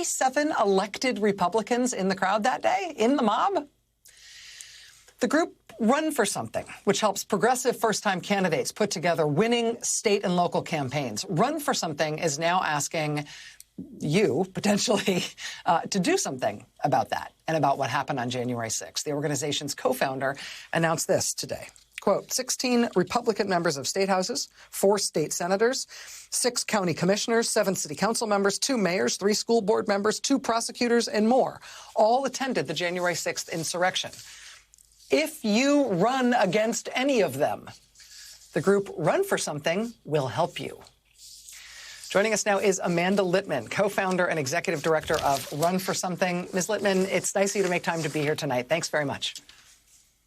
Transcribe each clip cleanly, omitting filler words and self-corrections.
7 elected Republicans in the crowd that day, in the mob. The group Run for Something, which helps progressive first-time candidates put together winning state and local campaigns. Run for Something is now asking you, potentially, to do something about that and about what happened on January 6th. The organization's co-founder announced this today. Quote, 16 Republican members of state houses, 4 state senators, 6 county commissioners, 7 city council members, 2 mayors, 3 school board members, 2 prosecutors, and more all attended the January 6th insurrection. If you run against any of them, the group Run for Something will help you. Joining us now is Amanda Litman, co-founder and executive director of Run for Something. Ms. Litman, it's nice of you to make time to be here tonight. Thanks very much.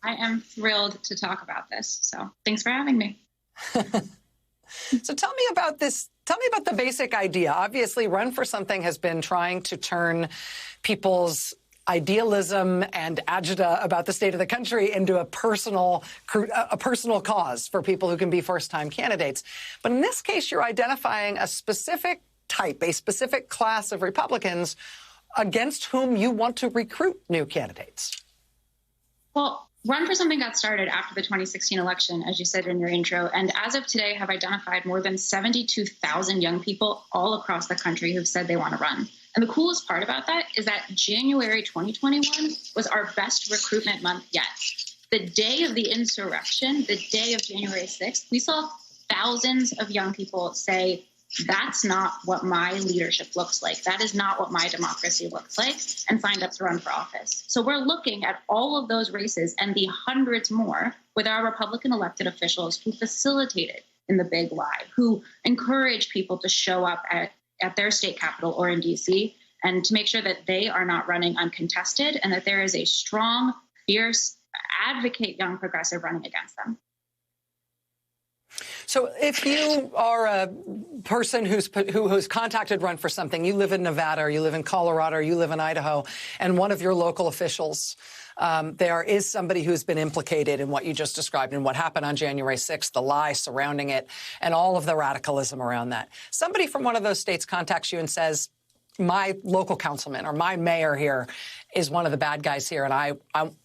I am thrilled to talk about this. So thanks for having me. So tell me about this. Tell me about the basic idea. Obviously, Run for Something has been trying to turn people's idealism and agita about the state of the country into a personal cause for people who can be first-time candidates. But in this case, you're identifying a specific type, a specific class of Republicans against whom you want to recruit new candidates. Well, Run for Something got started after the 2016 election, as you said in your intro, and as of today have identified more than 72,000 young people all across the country who've said they want to run. And the coolest part about that is that January 2021 was our best recruitment month yet. The day of the insurrection, the day of January 6th, we saw thousands of young people say, that's not what my leadership looks like. That is not what my democracy looks like, and signed up to run for office. So we're looking at all of those races and the hundreds more with our Republican elected officials who facilitated in the big lie, who encourage people to show up at their state capital or in D.C. and to make sure that they are not running uncontested and that there is a strong, fierce, advocate young progressive running against them. So if you are a person who's contacted Run for Something, you live in Nevada or you live in Colorado or you live in Idaho, and one of your local officials, there is somebody who's been implicated in what you just described and what happened on January 6th, the lie surrounding it, and all of the radicalism around that. Somebody from one of those states contacts you and says, my local councilman or my mayor here is one of the bad guys here, and I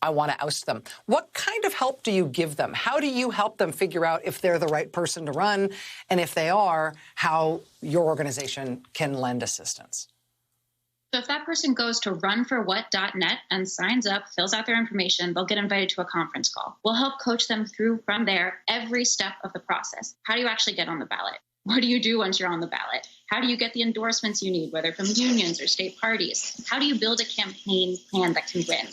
want to oust them. What kind of help do you give them? How do you help them figure out if they're the right person to run, and if they are, how your organization can lend assistance? So if that person goes to runforwhat.net and signs up, fills out their information, they'll get invited to a conference call. We'll help coach them through from there every step of the process. How do you actually get on the ballot? What do you do once you're on the ballot? How do you get the endorsements you need, whether from unions or state parties? How do you build a campaign plan that can win?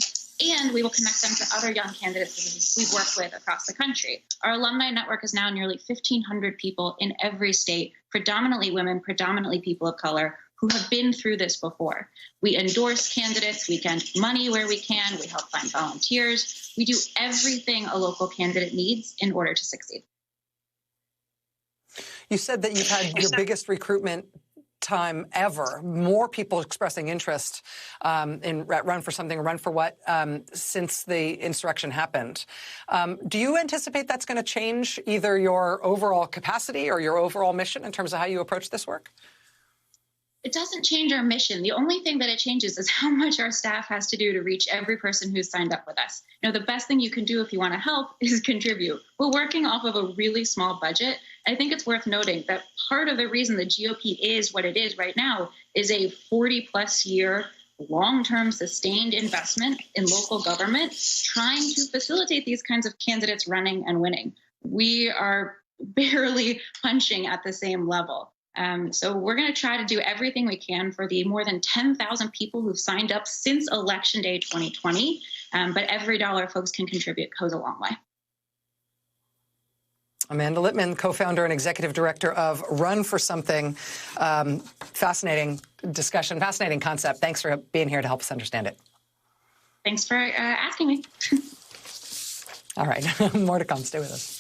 And we will connect them to other young candidates we've worked with across the country. Our alumni network is now nearly 1,500 people in every state, predominantly women, predominantly people of color, who have been through this before. We endorse candidates, we get money where we can, we help find volunteers. We do everything a local candidate needs in order to succeed. You said that you've had your biggest recruitment time ever, more people expressing interest in Run for Something or Run for What since the insurrection happened. Do you anticipate that's going to change either your overall capacity or your overall mission in terms of how you approach this work? It doesn't change our mission. The only thing that it changes is how much our staff has to do to reach every person who's signed up with us. You know, the best thing you can do if you want to help is contribute. We're working off of a really small budget. I think it's worth noting that part of the reason the GOP is what it is right now is a 40-plus year long-term sustained investment in local government trying to facilitate these kinds of candidates running and winning. We are barely punching at the same level. So we're going to try to do everything we can for the more than 10,000 people who've signed up since Election Day 2020. But every dollar folks can contribute goes a long way. Amanda Litman, co-founder and executive director of Run for Something. Fascinating discussion, fascinating concept. Thanks for being here to help us understand it. Thanks for asking me. All right. More to come. Stay with us.